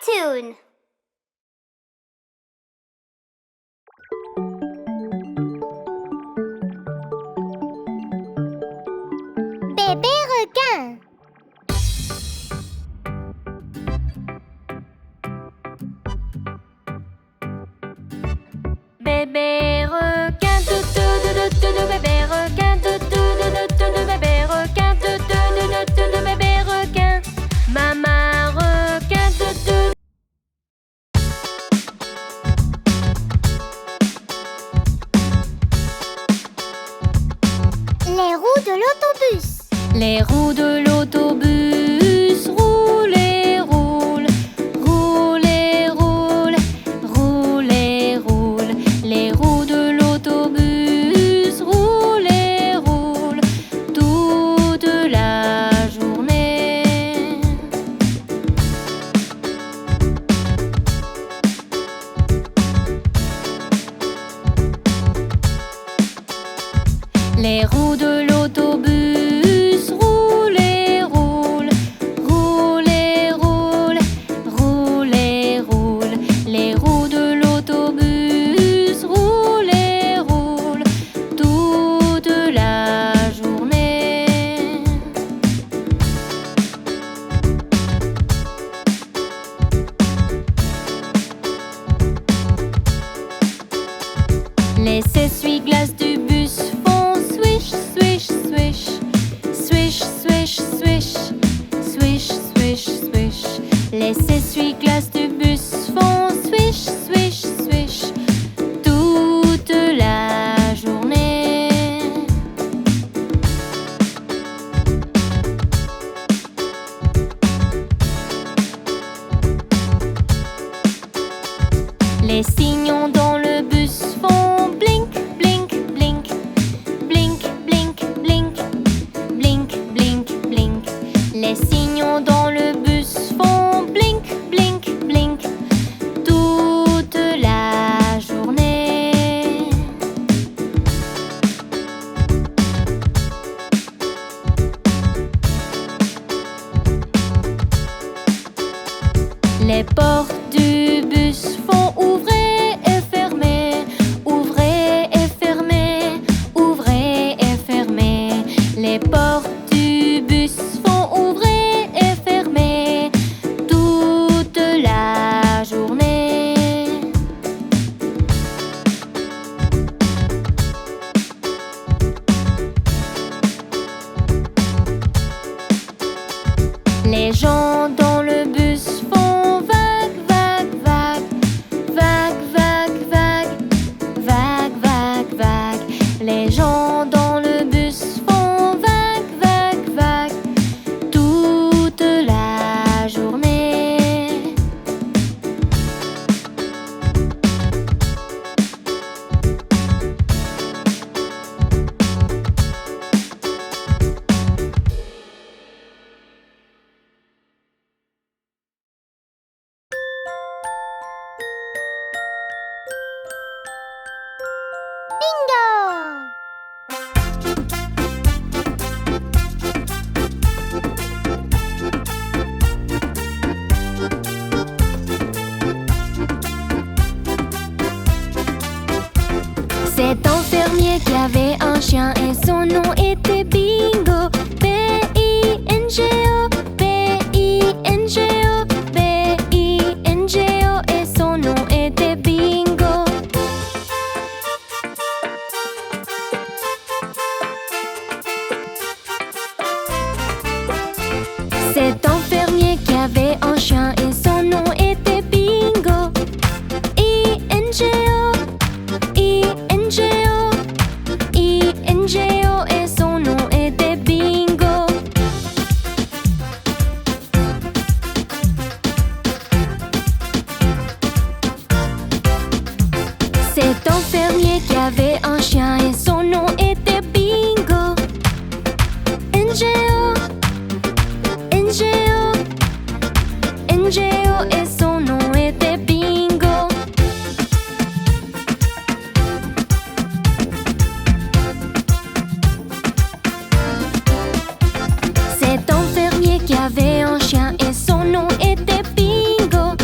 tune. Bébé requin. Bébé requin, bébé requin, bébé requin, bébé requin, maman requin, Les roues de l'autobus. Les roues de l'autobus roulent et roulent, roulent et roulent, roulent et roulent. Les roues de l'autobus roulent et roulent toute la journée. Les roues de l'autobus roulent et roulent, roulent et roulent, roulent et roulent. Les roues de l'autobus roulent et roulent toute la journée. Les essuie-glaces du bus font swish, swish, swish, swish, swish, swish, swish, swish, swish. Les essuie-glaces du bus font swish, swish, swish toute la journée. Les signaux dans le bus font blink, blink, blink, blink, blink, blink, blink, blink, blink. Les signaux dans le bus font blink, blink, blink toute la journée. Les portes du bus font ouvrir et fermer, ouvrir et fermer, ouvrir et fermer. Les portes du bus font ouvrir et fermer toute la journée. Les gens dans le bus font vague, vague, vague, vague, vague, vague, vague, vague, vague. Les gens dans le bus font vague, vague, vague toute la journée. Bingo! C'est un fermier qui avait un chien et son nom était Bingo. B-I-N-G-O, B-I-N-G-O, B-I-N-G-O et son nom était Bingo. C'est un fermier qui avait un chien et son nom était Bingo. I-N-G-O, I-N-G-O, I-N-G-O et son nom était Bingo. C'est un fermier qui avait un chien et son nom était Bingo. N-G-O, N-G-O, N-G-O et son nom était Bingo. C'est un fermier qui avait un chien et son nom était Bingo.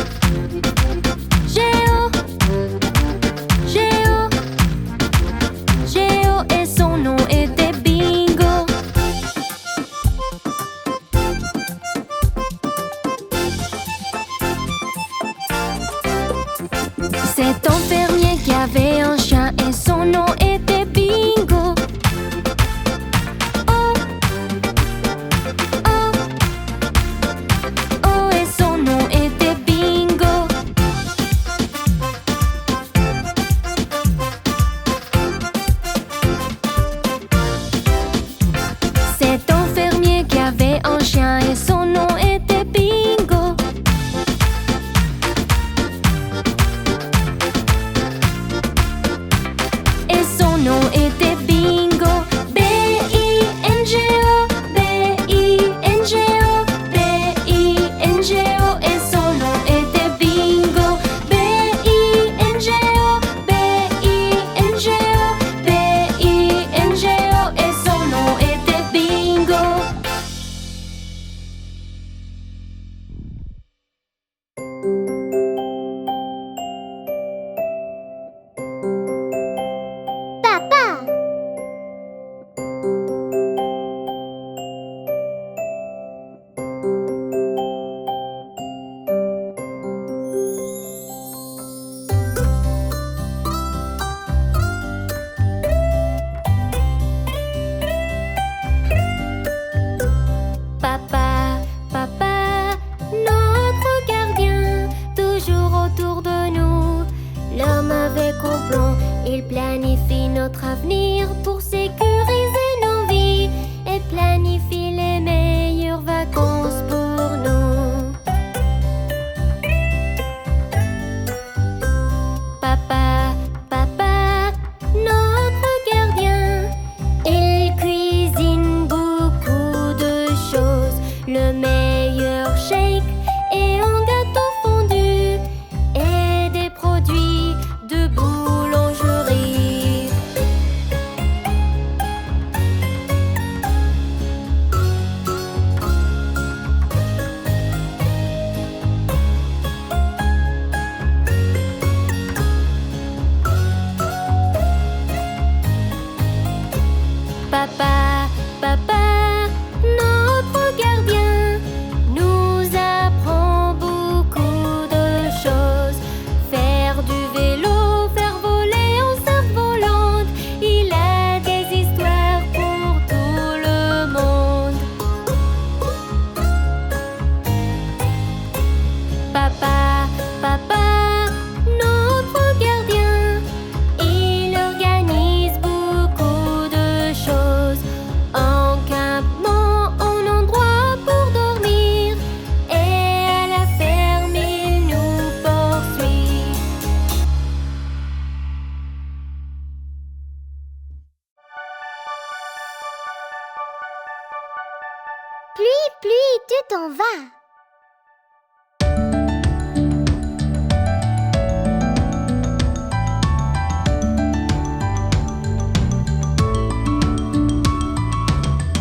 Pluie, pluie, tu t'en vas.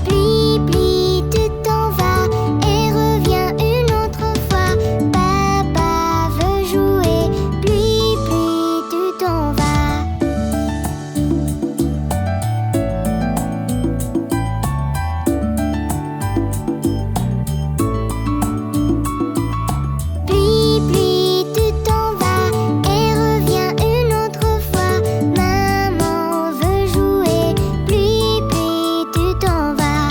Pluie, pluie, tu t'en vas et reviens une autre fois. Papa veut jouer. Pluie, pluie, tu t'en vas. Pluie, pluie, tu t'en vas et reviens une autre fois. Maman veut jouer. Pluie, pluie, tu t'en vas.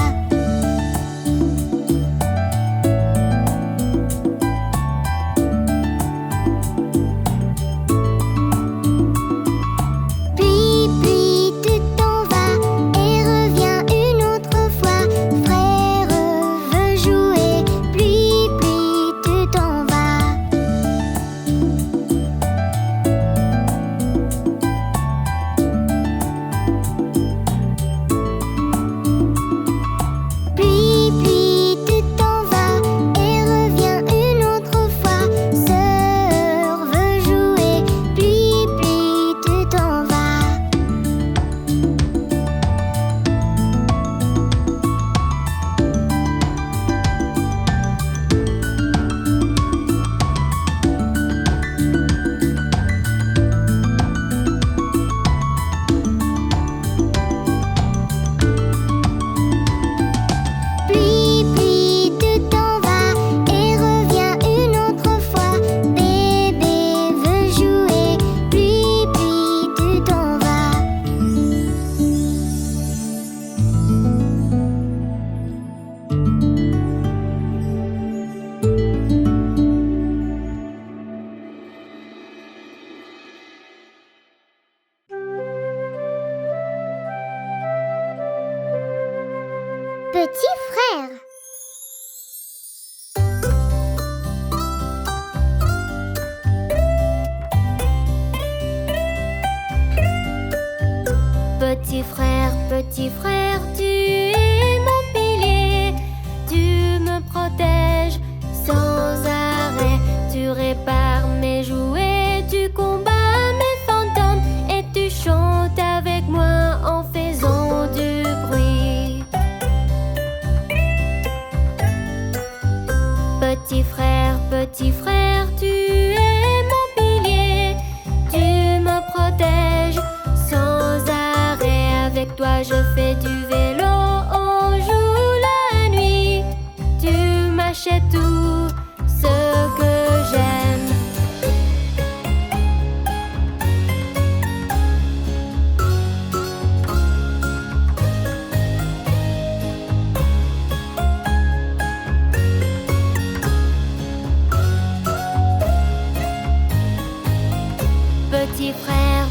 Pluie, pluie, tu t'en vas et reviens une autre fois. Frère veut jouer. Pluie, pluie, tu t'en vas. Pluie, pluie, tu t'en vas et reviens une autre fois. Sœur veut jouer. Pluie, pluie, tu t'en vas. Pluie, pluie, tu t'en vas et reviens une autre fois. Bébé veut jouer. Pluie, pluie, tu t'en vas. Petit frère. Petit frère, tu es mon pilier. Tu me protèges sans arrêt. Tu répares mes jouets, tu combats mes fantômes et tu chantes avec moi en faisant du bruit. Petit frère, tu es mon pilier. Tu me protèges sans arrêt. Avec toi je fais du vélo, on joue la nuit. Tu m'achètes tout ce que j'aime.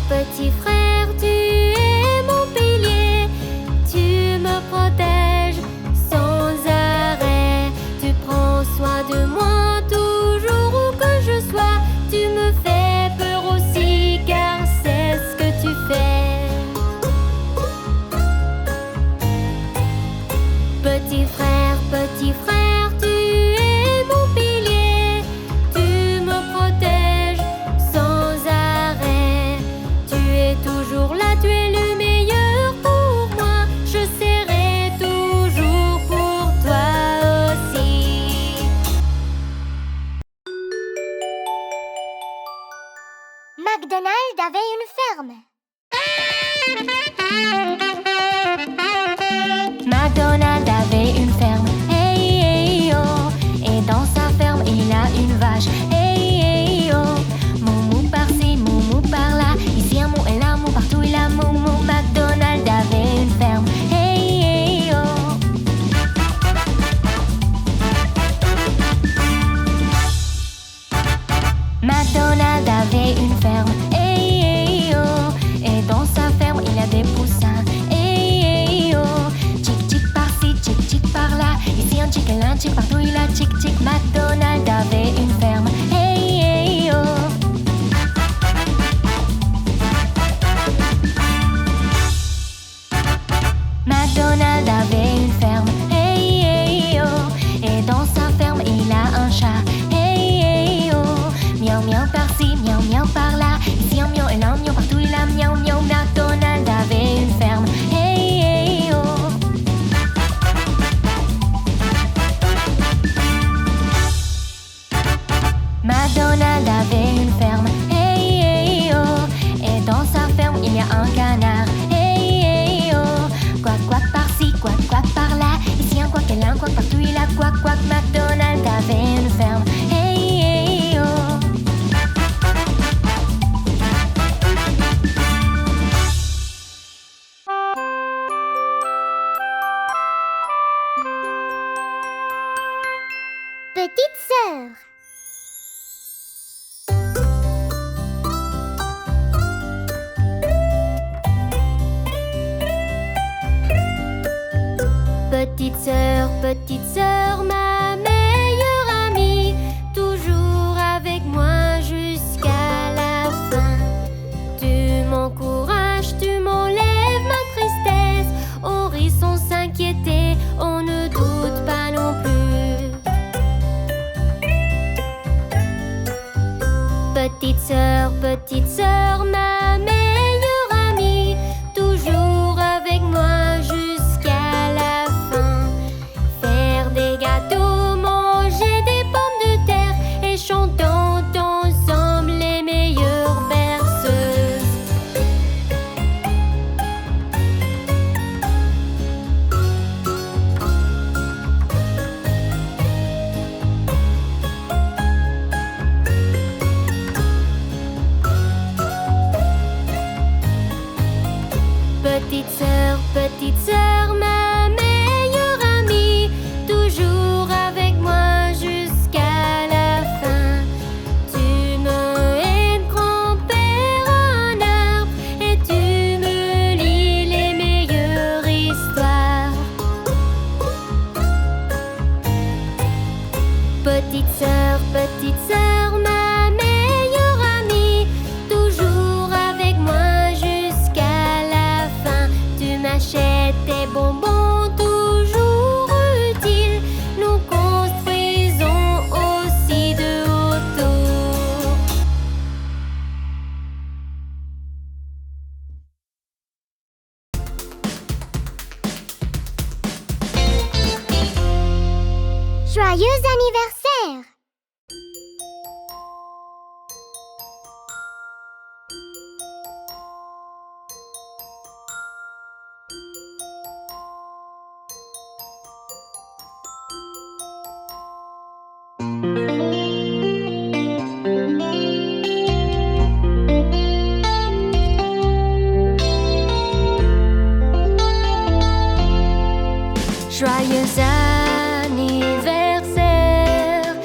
Petit frère, tu es mon pilier. Tu me protèges sans arrêt. Tu prends soin de moi toujours où que je sois. Tu me fais peur aussi car c'est ce que tu fais. Petit frère, tu es mon pilier. Tu me protèges sans arrêt. Tu es toujours là, tu es le meilleur pour moi. Je serai toujours pour toi aussi. McDonald avait une ferme. McDonald avait une ferme, hey, hey, oh. Et dans sa ferme, il a une vache, hey, hey, oh. Moumou par-ci, moumou par-là. Ici un mou et là, mou partout, il a moumou. McDonald avait une ferme, hey, hey, oh. McDonald avait une ferme, hey, hey, oh. Et dans sa ferme, il a des poussins, hey, hey, oh. Tchic-tchic par-ci, tchic-tchic par-là. Ici un tchic et là un tchic, partout il a tchic-tchic. McDonald avait une ferme, hey, hey, oh. McDonald avait une ferme, hey, hey, oh. petite sœur. Petite sœur, ma meilleure amie, toujours avec moi jusqu'à la fin. Tu m'encourages, tu m'enlèves ma tristesse. On rit sans s'inquiéter, on ne doute pas non plus. Petite sœur, ma meilleure amie, toujours avec moi jusqu'à la fin. Faire des gâteaux, manger des pommes de terre et chantons ensemble les meilleures berceuses. Petite sœur, ma meilleure amie, toujours avec moi jusqu'à la fin. Tu me aides, grand-père, un arbre, et tu me lis les meilleures histoires. Petite sœur, ma meilleure amie, toujours avec moi jusqu'à la fin. Tu m'achètes des bonbons toujours utiles. Nous construisons aussi de hauts tours. Joyeux anniversaire! Joyeux anniversaire,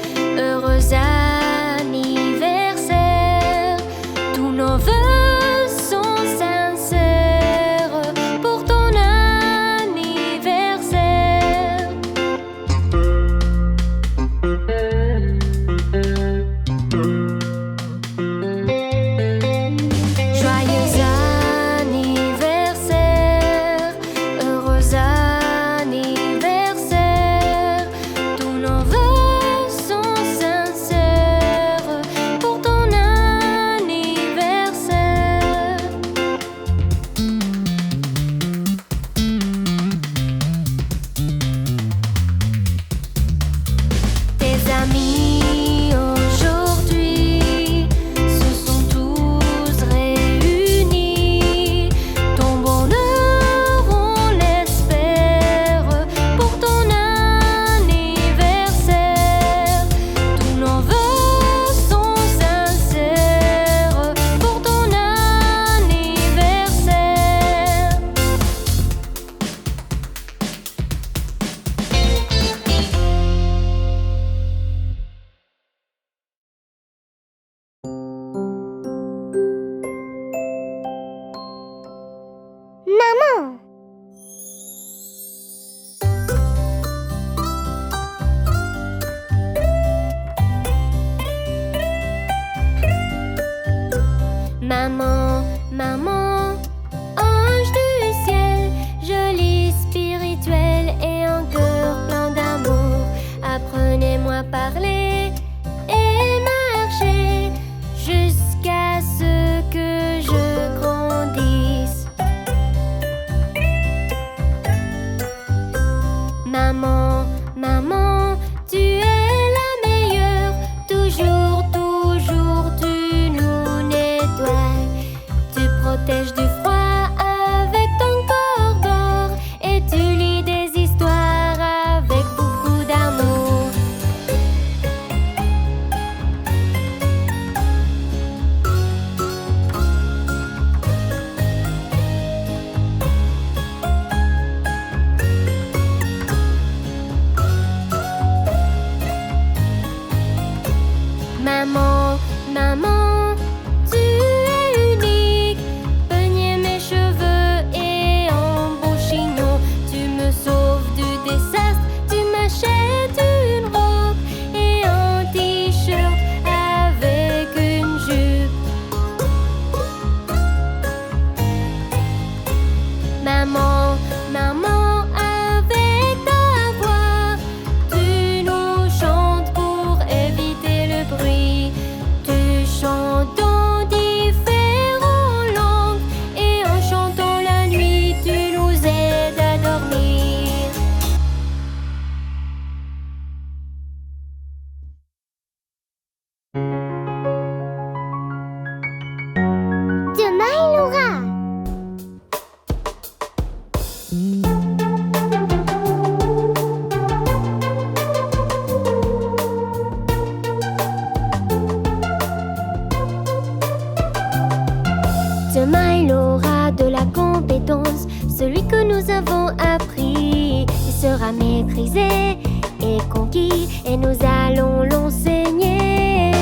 nous avons appris, il sera maîtrisé et conquis, et nous allons l'enseigner.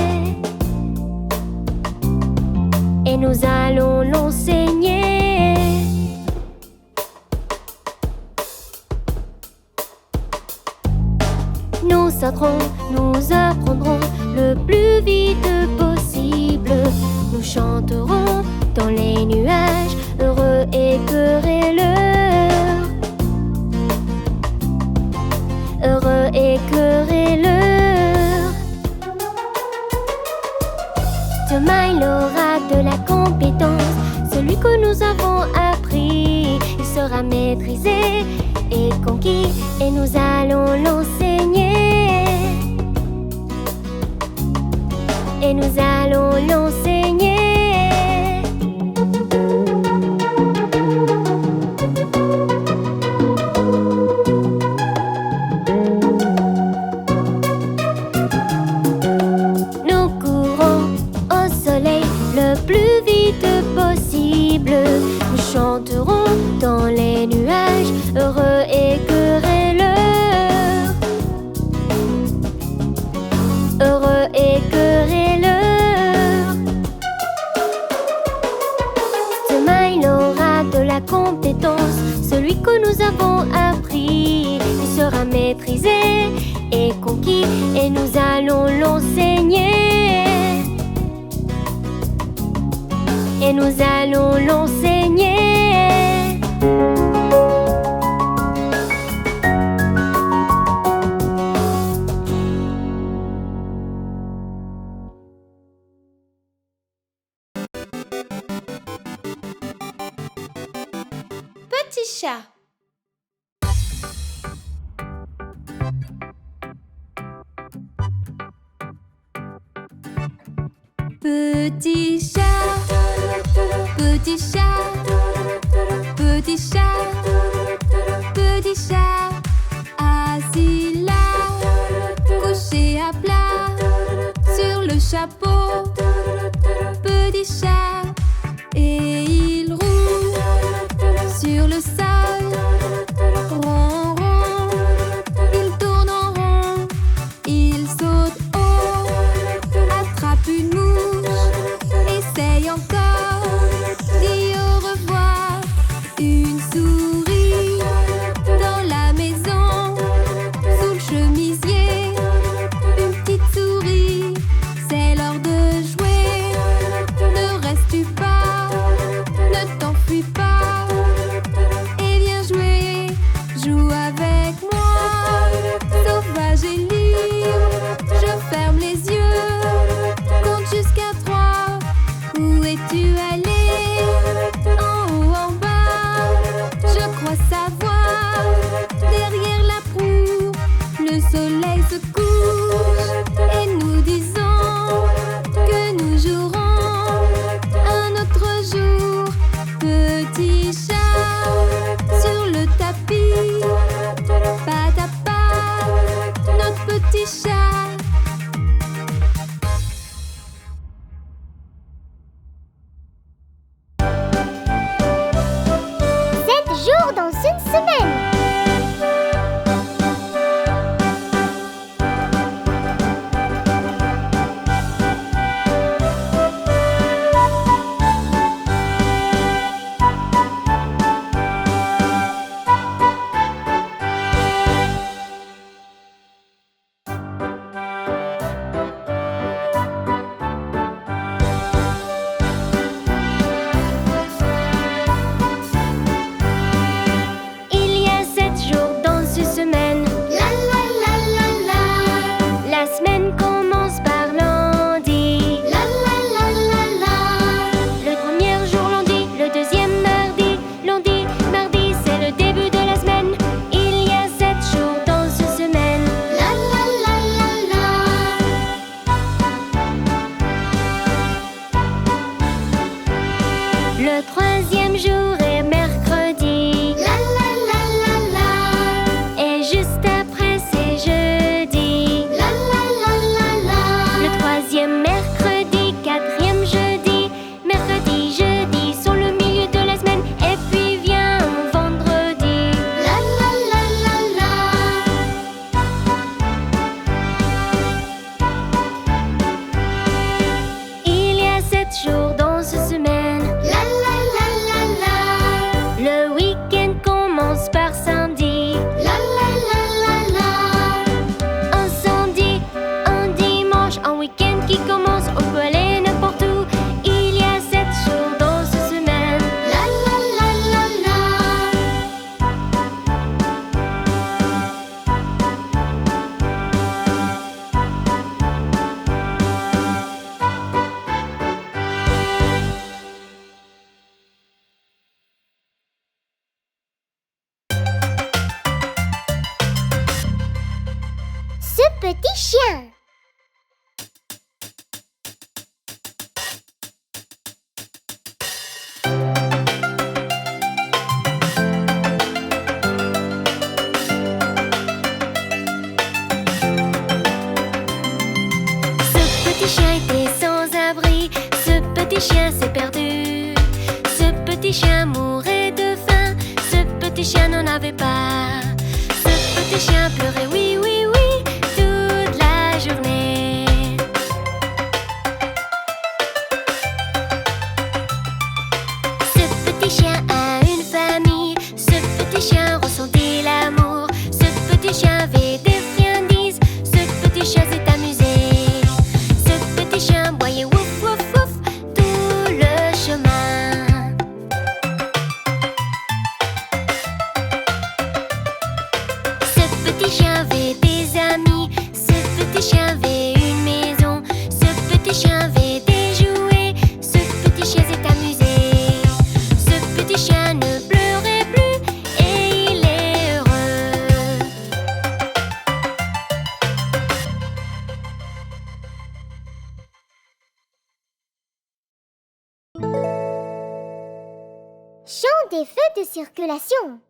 Et nous allons l'enseigner. Nous sauterons, nous apprendrons le plus vite possible. Nous chanterons dans les nuages, heureux et querelleurs. Heureux et querelleurs. Demain il aura de la compétence, celui que nous avons appris. Il sera maîtrisé et conquis, et nous allons l'enseigner. Et nous allons l'enseigner. Nous courons au soleil le plus vite possible. Nous chanterons dans les nuages, heureux et querelleurs. Heureux et querelleurs. Demain il aura de la compétence, celui que nous avons appris. Il sera maîtrisé et conquis, et nous allons l'enseigner. Et nous allons l'enseigner. Petit chat. Petit chat, petit chat, petit chat, petit chat, assis là, couché à plat, sur le chapeau, petit chat, et il roule sur le sol, rond, rond, il tourne en rond, il saute haut, attrape une mouche, essaye encore, dit au revoir, une souris dans la maison, sous le chemisier, une petite souris, c'est l'heure de jouer, ne restes pas, ne t'enfuis pas, et viens jouer, joue avec moi, sauvage et libre, je ferme les yeux, compte jusqu'à 3, où es-tu allé? En haut, en bas, je crois savoir, derrière la proue, le soleil se couche, et nous disons que nous jouerons un autre jour. Petit chat, sur le tapis, pas à pas, notre petit chat. 7 jours dans une semaine. petit chien. Ce petit chien était sans abri, ce petit chien s'est perdu. Ce petit chien mourait de faim, ce petit chien n'en avait pas. Ce petit chien pleurait oui, oui, oui, toute la journée. Ce petit chien a une famille, ce petit chien ressentait l'amour. Ce petit chien avait des friandises, ce petit chien s'est amusé. Ce petit chien boyait wouf, wouf, wouf tout le chemin. Ce petit chien avait des amis, ce petit chien avait une maison, ce petit chien avait des jouets, ce petit chien s'est amusé. Ce petit chien ne pleurait plus et il est heureux. Chant des feux de circulation.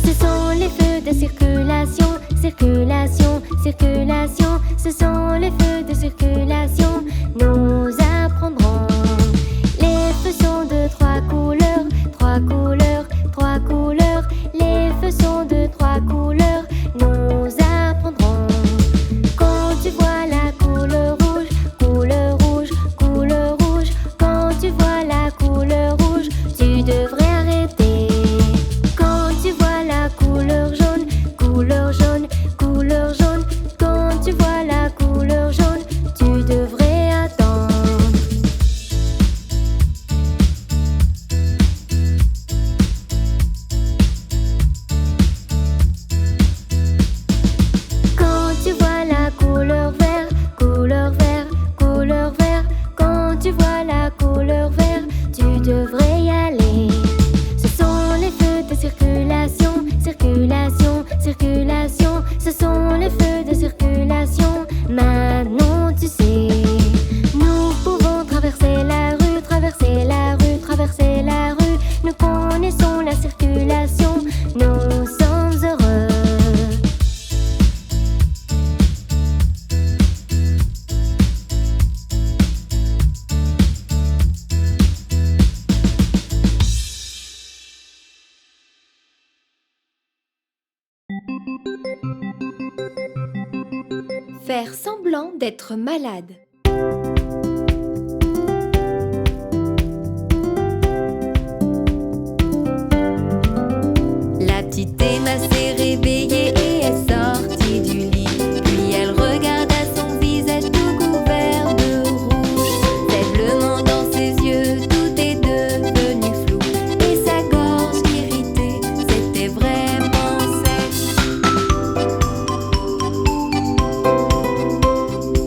Ce sont les feux de circulation, circulation, circulation. Ce sont les feux de circulation, nous apprendrons. Les feux sont de trois couleurs, trois couleurs, trois couleurs. Les feux sont de trois couleurs, nous apprendrons. Quand tu vois la couleur rouge, couleur rouge, couleur rouge. Quand tu vois la couleur rouge, tu devrais arrêter. Quand tu vois la couleur jaune, couleur jaune, couleur jaune. Quand tu vois la couleur jaune, tu devrais attendre. Quand tu vois la couleur vert, couleur vert, couleur vert. Quand tu vois la couleur vert, tu devrais y aller. Ce sont les feux de circulation, circulation, circulation. Ce sont les feux de circulation. Maintenant tu sais. Nous pouvons traverser la rue, traverser la rue, traverser la rue. Nous connaissons la circulation, nous sommes heureux. Faire semblant d'être malade. La petite Emma s'est réveillée et est sortie du lit. Puis elle regarda son visage tout couvert de rouge. Faiblement dans ses yeux, tout est devenu flou. Et sa gorge irritée, c'était vraiment sec.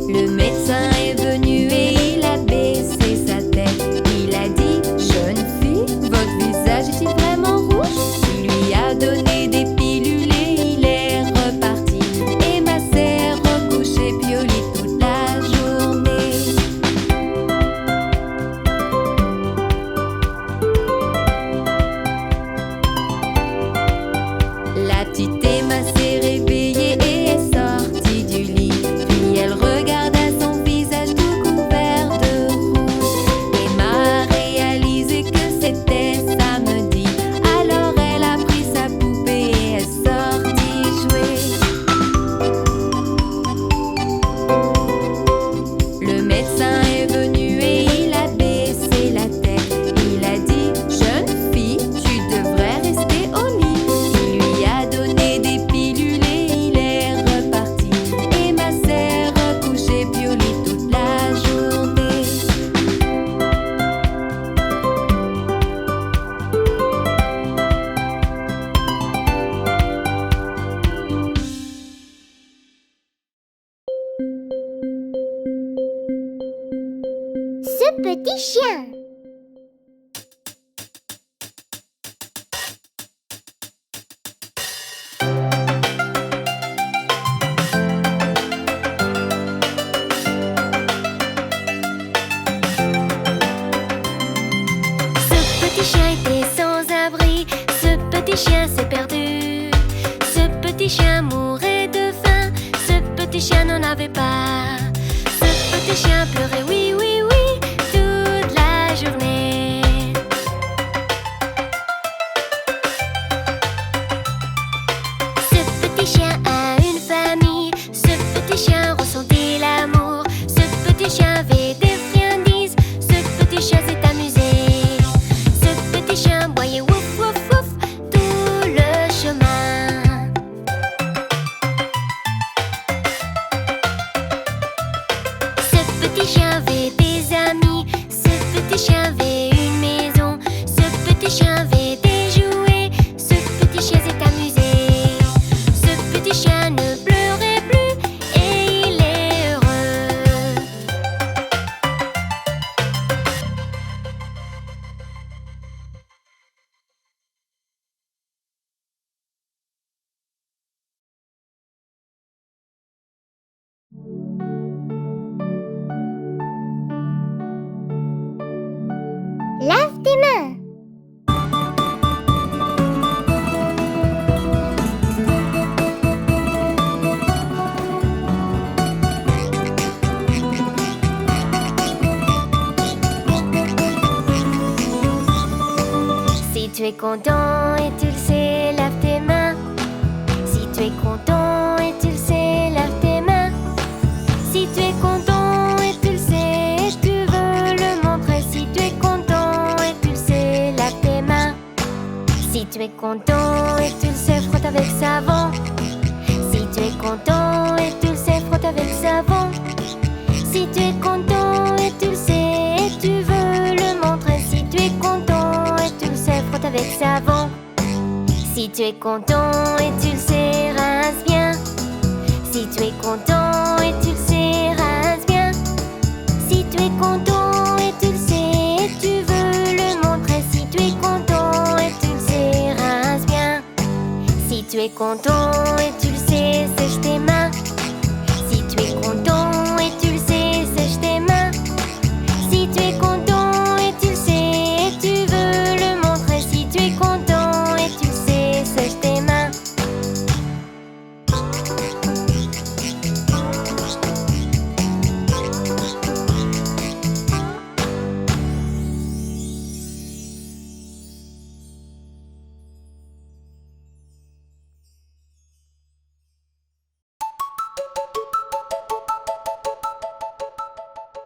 Le médecin est venu et il a baissé sa tête. Il a dit: jeune fille, votre visage est-il vraiment rouge? Il lui a donné des pilules et il est reparti. Emma s'est recouchée puis au lit toute la journée. La petite Emma s'est réveillée et est sortie du lit. Puis elle regarda son visage tout couvert de rouge. Emma a réalisé que c'était samedi. Alors elle a pris sa poupée et est sortie jouer. Le médecin est venu et il a baissé la tête. Il a dit: jeune fille, tu devrais rester au lit. Il lui a donné des pilules et il est reparti. Emma s'est recouchée puis au lit toute la journée. Ce petit chien. petit chien s'est perdu. Ce petit chien mourait de faim. Ce petit chien n'en avait pas. Ce petit chien pleurait, oui, oui, oui, toute la journée. Ce petit chien a une famille. Ce petit chien ressentait l'amour. Ce petit chien avait des friandises. Ce petit chien s'est amusé. Ce petit chien boyait wouf, wouf, wouf tout le chemin. Ce petit chien avait des amis. Ce petit chien avait une maison. Ce petit chien avait des jouets. Ce petit chien s'est amusé. Ce petit chien ne pleurait plus et il est heureux. Lave tes mains. Si tu es content et tu le sais, lave tes mains. Si tu es content et tu le sais, lave tes mains. Si tu es content et tu le sais, et tu veux le montrer. Si tu es content et tu le sais, lave tes mains. Si tu es content et tu le sais, frotte avec savon. Si tu es content et tu le sais, frotte avec savon. Si tu es content et tu le sais, et tu veux le montrer. Si tu es content et tu le sais, frotte avec savon. Si tu es content et tu le sais, rince bien. Si tu es content et tu le sais, rince bien. Si tu es content et tu le sais, et tu veux le montrer. Si tu es content et tu le sais, rince bien. Si tu es content et tu le sais, sèche tes mains. Si tu es content et tu le sais, sèche tes mains. Si tu es content et tu le sais, et tu veux le montrer. Si tu es content et tu le sais, sèche tes mains.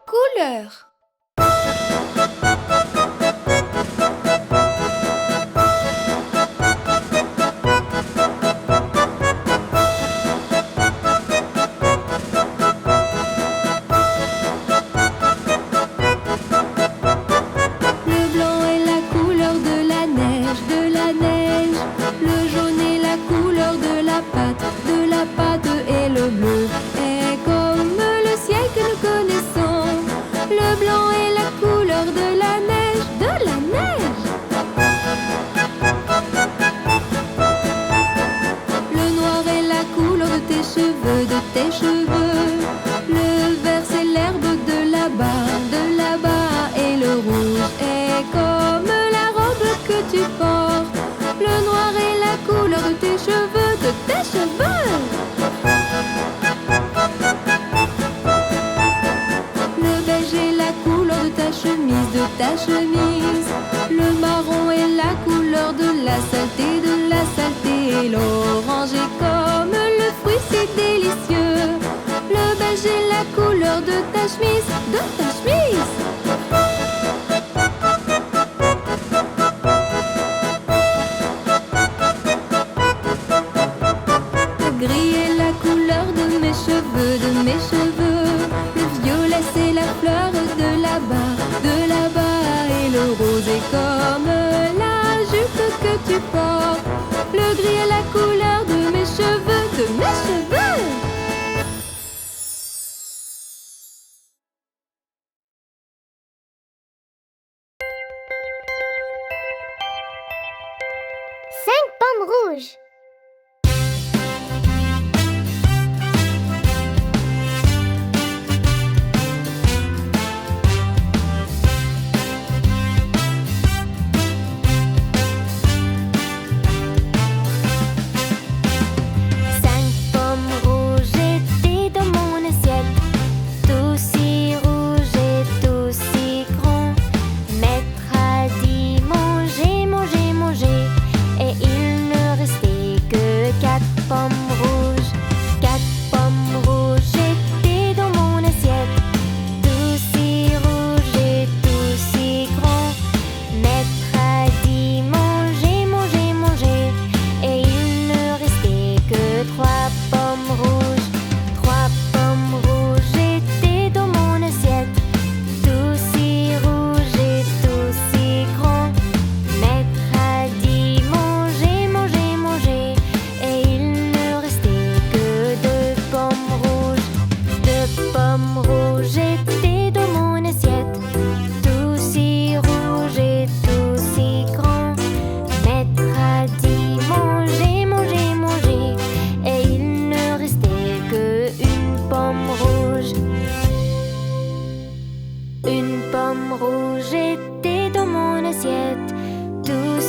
Couleur. Le blanc est la couleur de la neige, de la neige. Le jaune est la couleur de la pâte et le bleu est comme le ciel que nous connaissons. Le blanc est la couleur de la neige, de la neige. Le noir est la couleur de tes cheveux, de tes cheveux. Le vert c'est l'herbe de là-bas, et le rouge est comme la robe que tu portes. Le noir est la couleur de tes cheveux, de tes cheveux. Le beige est la couleur de ta chemise, de ta chemise. Le marron est la couleur de la saleté, et l'orange est comme le fruit si délicieux. Le beige est la couleur de ta chemise, de ta chemise. Le gris est la couleur de mes cheveux, de mes cheveux. Le violet c'est la fleur de là-bas, et le rose est comme la jupe que tu portes. Le gris est la couleur de mes cheveux, de mes cheveux. Cinq pommes rouges. l'assiette. Tout